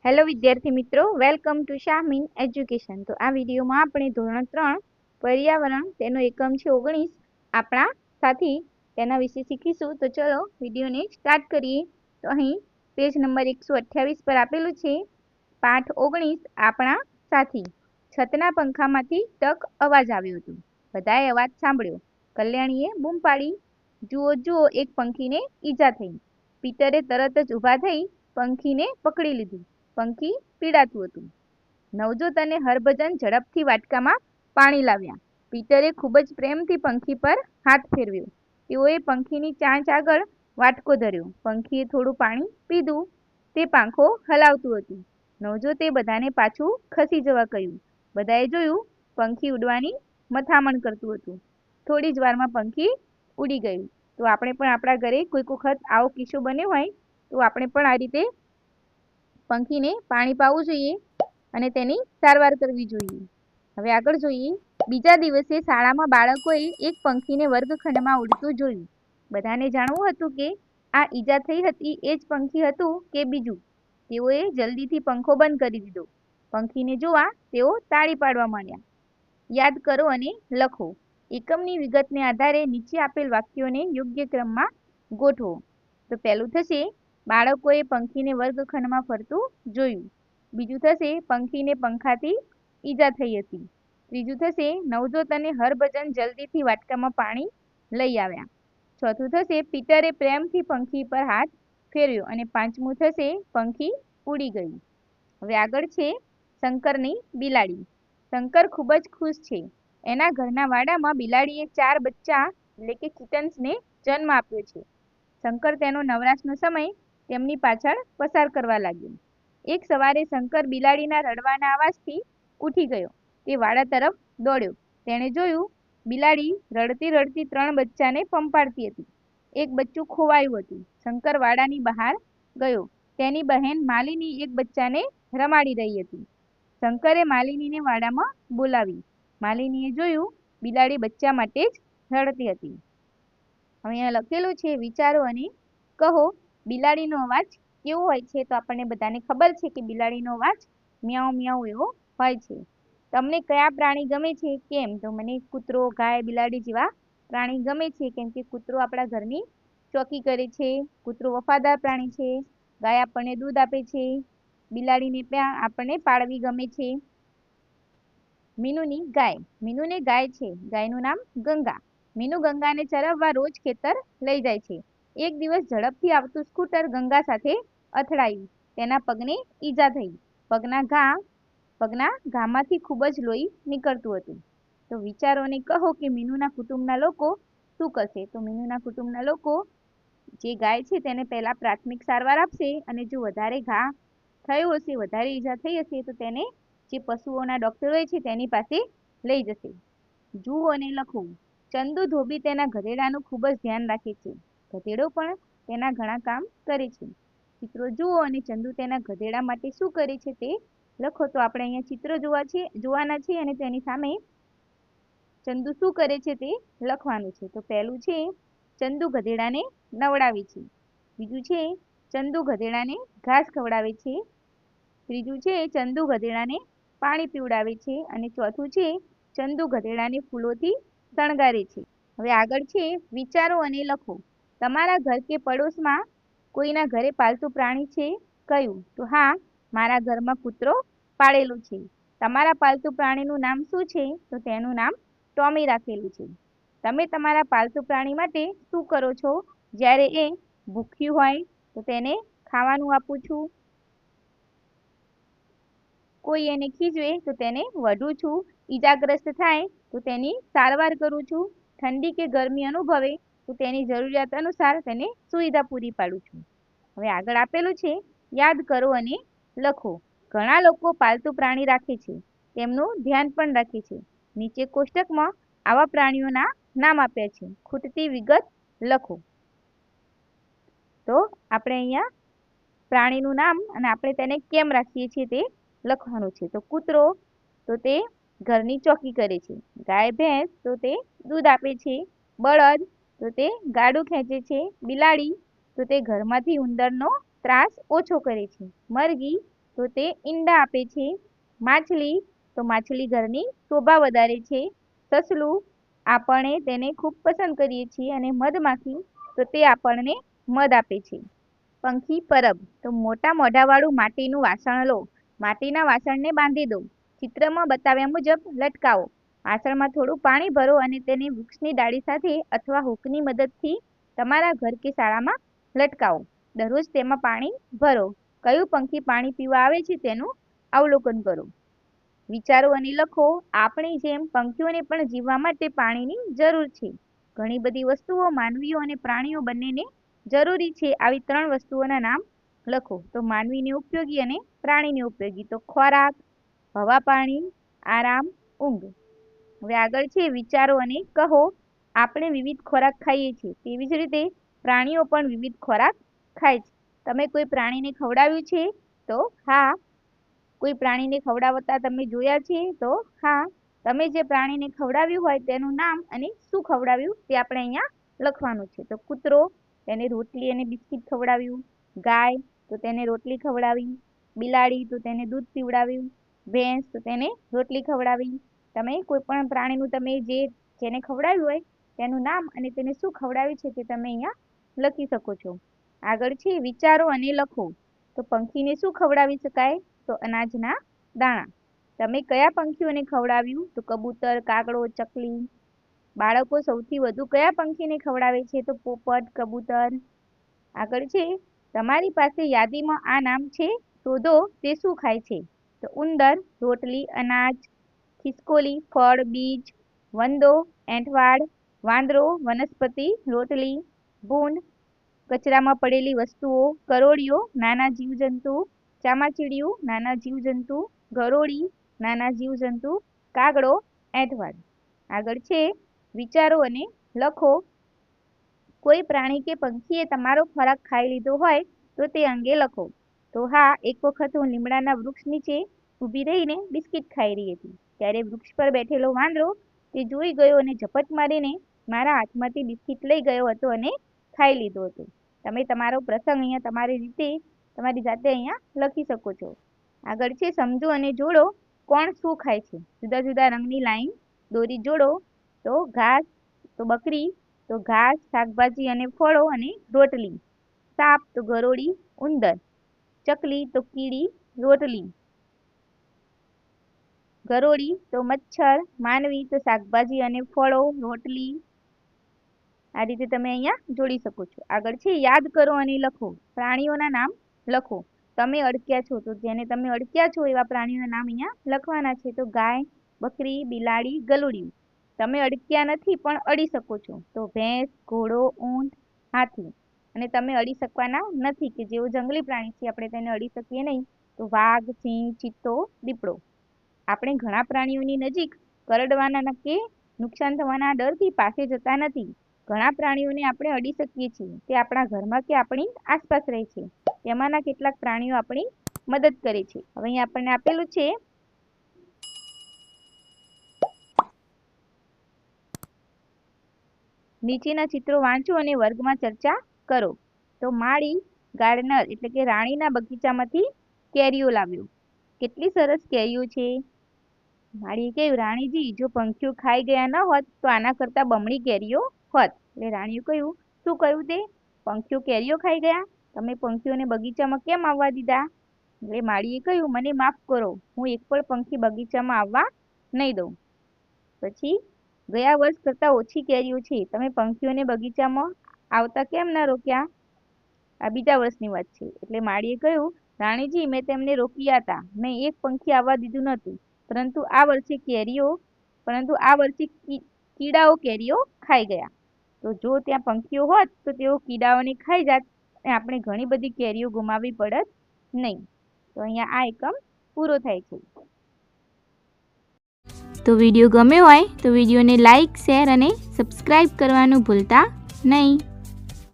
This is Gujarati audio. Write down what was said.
હેલો વિદ્યાર્થી મિત્રો, વેલકમ ટુ શાહમીન એજ્યુકેશન। તો આ વિડીયોમાં આપણે ધોરણ 3 પર્યાવરણ તેનો એકમ છે 19 આપણા સાથી તેના વિશે શીખીશું। તો ચલો વિડીયોને સ્ટાર્ટ કરીએ। તો અહીં પેજ નંબર 128 પર આપેલું છે પાઠ 19 આપણા સાથી। છતના પંખામાંથી ટક અવાજ આવ્યો હતો। બધાએ અવાજ સાંભળ્યો। કલ્યાણીએ બૂમ પાડી, જુઓ જુઓ, એક પંખીને ઈજા થઈ। પીટરે તરત જ ઊભા થઈ પંખીને પકડી લીધું। પંખી પીડાતું હતું। નવજોત અને હરભજન ઝડપથી વાટકામાં પાણી લાવ્યા। પીટરે ખૂબ જ પ્રેમથી પંખી પર હાથ ફેરવ્યો। તેઓએ પંખીની ચાંચ આગળ વાટકો ધર્યો। પંખીએ થોડું પાણી પીધું। તે પાંખો હલાવતું હતું। નવજોતે બધાને પાછું ખસી જવા કહ્યું। બધાએ જોયું, પંખી ઉડવાની મથામણ કરતું હતું। થોડી જ વારમાં પંખી ઉડી ગયું। તો આપણે પણ આપણા ઘરે કોઈક વખત આવો કિસ્સો બન્યો હોય તો આપણે પણ આ રીતે પંખીને પાણી પાવું જોઈએ અને તેની સારવાર કરવી જોઈએ। હવે આગળ જોઈએ। બીજા દિવસે શાળામાં બાળકોએ એક પંખીને વર્ગખંડમાં ઉડતું જોયું। બધાને જાણવું હતું કે આ ઈજા થઈ હતી એ જ પંખી હતું કે બીજું। તેઓએ જલ્દીથી પંખો બંધ કરી દીધો। પંખીને જોવા તેઓ તાળી પાડવા માંડ્યા। યાદ કરો અને લખો। એકમની વિગતને આધારે નીચે આપેલ વાક્યોને યોગ્ય ક્રમમાં ગોઠવો। તો પહેલું થશે બાળકોએ પંખીને વર્ગખંડમાં ફરતું જોયું। બીજું થશે પંખીને પંખાથી ઈજા થઈ હતી। ત્રીજું થશે નવજોત અને હરભજન જલ્દીથી વાટકામાં પાણી લઈ આવ્યા। ચોથું થશે પીટરે પ્રેમથી પંખી પર હાથ ફેરવ્યો અને પાંચમું થશે પંખી ઉડી ગયું। હવે આગળ છે શંકરની બિલાડી। શંકર ખૂબ જ ખુશ છે। એના ઘરના વાડામાં બિલાડીએ 4 બચ્ચા એટલે કે કિટન્સને જન્મ આપ્યો છે। શંકર તેનો નવરાશનો સમય તેમની પાછળ પસાર કરવા લાગ્યો। એક સવારે શંકર બિલાડીના રડવાના અવાજથી ઉઠી ગયો। તે વાડા તરફ દોડ્યો। તેણે જોયું, બિલાડી રડતી રડતી 3 બચ્ચાને પંપાળતી હતી। એક બચ્ચું ખોવાયું હતું। શંકર વાડાની બહાર ગયો। તેની બહેન માલિની એક બચ્ચાને રમાડી રહી હતી। શંકરે માલિનીને વાડામાં બોલાવી। માલિનીએ જોયું, બિલાડી બચ્ચા માટે જ રડતી હતી। અહીંયા લખેલું છે વિચારો અને કહો। બિલાડીનો અવાજ કેવો હોય છે? તો આપણને બધાને ખબર છે કે બિલાડીનો અવાજ મ્યાઉ મ્યાઉ એવો હોય છે। તમને કયા પ્રાણી ગમે છે? કેમ? તો મને કૂતરો, ગાય, બિલાડી જેવા પ્રાણી ગમે છે, કેમ કે કૂતરો આપણા ઘરની ચોકી કરે છે। કૂતરો વફાદાર પ્રાણી છે। ગાય આપણને દૂધ આપે છે। બિલાડીને પણ આપણને પાળવી ગમે છે। મીનુની ગાય। મીનુને ગાય છે। ગાયનું નામ ગંગા। મીનુ ગંગાને ચરાવવા રોજ ખેતર લઈ જાય છે। એક દિવસ ઝડપથી આવતું સ્કૂટર ગંગા સાથે અથડાયું। તેના પગને ઈજા થઈ। પગના ઘામાંથી ખૂબ જ લોહી નીકળતું હતું। તો વિચારો અને કહો કે મીનુના કુટુંબના લોકો શું કરશે? તો મીનુના કુટુંબના લોકો જે ગાય છે તેને પહેલા પ્રાથમિક સારવાર આપશે અને જો વધારે ઘા થયો હશે, વધારે ઈજા થઈ હશે તો તેને જે પશુઓના ડોક્ટર હોય છે તેની પાસે લઈ જશે। જુઓ અને લખો। ચંદુ ધોબી તેના ગધેડાનું ખૂબ જ ધ્યાન રાખે છે। ગધેડો પણ તેના ઘણા કામ કરે છે। ચિત્રો જુઓ અને ચંદુ તેના ગધેડા માટે શું કરે છે તે લખો। તો આપણે અહીંયા ચિત્ર જોવાના છે અને તેની સામે ચંદુ શું કરે છે તે લખવાનું છે। તો પહેલું છે ચંદુ ગધેડાને નવડાવે છે। બીજું છે ચંદુ ગધેડાને ઘાસ ખવડાવે છે। ત્રીજું છે ચંદુ ગધેડાને પાણી પીવડાવે છે અને ચોથું છે ચંદુ ગધેડાને ફૂલોથી શણગારે છે। હવે આગળ છે વિચારો અને લખો। તમારા ઘર કે પડોશમાં કોઈના ઘરે પાલતુ પ્રાણી છે? કયું? તો હા, મારા ઘરમાં કૂતરો પાળેલો છે। તમારા પાલતુ પ્રાણીનું નામ શું છે? તો તેનું નામ ટોમી રાખેલું છે। તમે તમારા પાલતુ પ્રાણી માટે શું કરો છો? જ્યારે એ ભૂખ્યું હોય તો તેને ખાવાનું આપું છું। કોઈ એને ખીજવે તો તેને વઢું છું। ઈજાગ્રસ્ત થાય તો તેની સારવાર કરું છું। ઠંડી કે ગરમી અનુભવે તો તેની જરૂરિયાત અનુસાર તેને સુવિધા પૂરી પાડું છું। હવે આગળ આપેલું છે યાદ કરો અને લખો। ઘણા લોકો પાલતુ પ્રાણી રાખે છે, તેમનું ધ્યાન પણ રાખે છે। નીચે કોષ્ટકમાં આવા પ્રાણીઓના નામ આપ્યા છે। ખૂટતી વિગત લખો। તો આપણે અહીંયા પ્રાણીનું નામ અને આપણે તેને કેમ રાખીએ છીએ તે લખવાનું છે। તો કૂતરો તો તે ઘરની ચોકી કરે છે। ગાય ભેંસ તો તે દૂધ આપે છે। બળદ તો તે ગાડું ખેંચે છે। બિલાડી તો તે ઘરમાંથી ઉંદરનો ત્રાસ ઓછો કરે છે। મરઘી તો તે ઈંડા આપે છે. માછલી તો માછલી ઘરની શોભા વધારે છે. સસલું આપણે તેને ખૂબ પસંદ કરીએ છીએ. અને મધમાખી તો તે આપણને મધ આપે છે. પંખી પરબ તો મોટા મોઢાવાળું માટીનું વાસણ લો. માટીના વાસણને બાંધી દો. ચિત્રમાં બતાવ્યા મુજબ લટકાવો. વાસણમાં થોડું પાણી ભરો અને તેને વૃક્ષની ડાળી સાથે અથવા હૂકની મદદથી તમારા ઘર કે શાળામાં લટકાવો. દરરોજ તેમાં પાણી ભરો. કયું પંખી પાણી પીવા આવે છે તેનું અવલોકન કરો. વિચારો અને લખો. આપણી જેમ પંખીઓને પણ જીવવા માટે પાણીની જરૂર છે. ઘણી બધી વસ્તુઓ માનવીઓ અને પ્રાણીઓ બંનેને જરૂરી છે. આવી 3 વસ્તુઓના નામ લખો. તો માનવીને ઉપયોગી અને પ્રાણીને ઉપયોગી તો ખોરાક, હવા, પાણી, આરામ, ઊંઘ. હવે આગળ છે વિચારો અને કહો. આપણે વિવિધ ખોરાક ખાઈએ છીએ. તેવી જ રીતે પ્રાણીઓ પણ વિવિધ ખોરાક ખાય છે. તમે કોઈ પ્રાણીને ખવડાવ્યું છે? તો હા. કોઈ પ્રાણીને ખવડાવતા તમે જોયા છે? તો હા. તમે જે પ્રાણીને ખવડાવ્યું હોય તેનું નામ અને શું ખવડાવ્યું તે આપણે અહીંયા લખવાનું છે. તો કૂતરો, તેને રોટલી અને બિસ્કિટ ખવડાવ્યું. ગાય તો તેને રોટલી ખવડાવી. બિલાડી તો તેને દૂધ પીવડાવ્યું. ભેંસ તો તેને રોટલી ખવડાવી. તમે કોઈ પણ પ્રાણીનું તમે જેને ખવડાવ્યું હોય તેનું નામ અને તેને શું ખવડાવ્યું છે તે તમે અહીંયા લખી શકો છો. આગળ છે વિચારો અને લખો. તો પંખીને શું ખવડાવી શકાય? તો અનાજના દાણા. તમે કયા પંખીઓને ખવડાવ્યું? તો કબૂતર, કાગડો, ચકલી. બાળકો સૌથી વધુ કયા પંખીને ખવડાવે છે? તો પોપટ, કબૂતર. આગળ છે તમારી પાસે યાદીમાં આ નામ છે, શોધો તે શું ખાય છે? તો ઉંદર રોટલી, અનાજ. ખિસકોલી ફળ, બીજ. વંદો એંઠવાડ. વાંદરો વનસ્પતિ, રોટલી. ભૂંડ કચરામાં પડેલી વસ્તુઓ. કરોળિયો નાના જીવજંતુ. ચામાચીડિયું નાના જીવજંતુ. ગરોળી નાના જીવજંતુ. કાગડો એંઠવાડ. આગળ છે વિચારો અને લખો. કોઈ પ્રાણી કે પંખીએ તમારો ખોરાક ખાઈ લીધો હોય તો તે અંગે લખો. તો હા, એક વખત હું લીમડાના વૃક્ષ નીચે ઊભી રહીને બિસ્કિટ ખાઈ રહી હતી. ત્યારે વૃક્ષ પર બેઠેલો વાંદરો તે જોઈ ગયો અને ઝપટ મારીને મારા હાથમાંથી બિસ્કિટ લઈ ગયો હતો અને ખાઈ લીધો હતો. તમે તમારો પ્રસંગ અહીંયા તમારી જાતે અહીંયા લખી શકો છો. આગળ છે સમજો અને જોડો. કોણ શું ખાય છે? જુદા જુદા રંગની લાઈન દોરી જોડો. તો ઘાસ તો બકરી, તો ઘાસ, શાકભાજી અને ફળો અને રોટલી. સાપ તો ગરોળી, ઉંદર. ચકલી તો કીડી, રોટલી. ગરોળી તો મચ્છર. માનવી તો શાકભાજી અને ફળો, રોટલી. આ રીતે તમે અહીંયા જોડી શકો છો. આગળ છે યાદ કરો અને લખો. પ્રાણીઓના નામ લખો. તમે અડક્યા છો તો જેને તમે અડક્યા છો એવા પ્રાણીઓના નામ અહીંયા લખવાના છે. તો ગાય, બકરી, બિલાડી, ગલુડિયું. તમે અડક્યા નથી પણ અડી શકો છો. તો ભેંસ, ઘોડો, ઊંટ, હાથી. અને તમે અડી શકવાના નથી કે જેઓ જંગલી પ્રાણી છે આપણે તેને અડી શકીએ નહીં. તો વાઘ, સિંહ, ચિત્તો, દીપડો. આપણે ઘણા પ્રાણીઓની નજીક કરડવાના કે નુકસાન થવાના ડરથી પાસે જતા નથી. ઘણા પ્રાણીઓને આપણે અડી શકીએ છીએ. તે આપણા ઘરમાં કે આપણી આસપાસ રહે છે. તેમાંના કેટલાક પ્રાણીઓ આપણી મદદ કરે છે. હવે અહીં આપણને આપેલું છે નીચેના ચિત્રો વાંચો અને વર્ગમાં ચર્ચા કરો. તો માળી ગાર્ડનર એટલે કે રાણીના બગીચામાંથી કેરીઓ લાવ્યો. કેટલી સરસ કેરીઓ છે. માળીએ કહ્યું, રાણીજી, જો પંખીઓ ખાઈ ગયા ન હોત તો આના કરતાં બમણી કેરીઓ હોત. એટલે રાણીએ કહ્યું, શું કહ્યું તે? પંખીઓ કેરીઓ ખાઈ ગયા? તમે પંખીઓને બગીચામાં કેમ આવવા દીધા? એટલે માળીએ કહ્યું, મને માફ કરો, હું એક પણ પંખી બગીચામાં આવવા નહીં દઉં. પછી ગયા વર્ષ કરતાં ઓછી કેરીઓ છે. તમે પંખીઓને બગીચામાં આવતા કેમ ન રોક્યા? આ બીજા વર્ષની વાત છે. એટલે માળીએ કહ્યું, રાણીજી, મેં તેમને રોક્યા હતા. મેં એક પંખી આવવા દીધું નહોતું. પરંતુ આ વર્ષે કીડાઓ કેરીઓ ખાઈ ગયા. તો જો ત્યાં પંખીઓ હોત તો તેઓ કીડાઓને ખાઈ જાત અને આપણે ઘણી બધી કેરીઓ ગુમાવવી પડત નહીં. તો અહીંયા આ એકમ પૂરો થાય છે. તો વિડીયો ગમ્યો હોય તો વિડીયોને લાઈક, શેર અને સબસ્ક્રાઈબ કરવાનું ભૂલતા નહીં.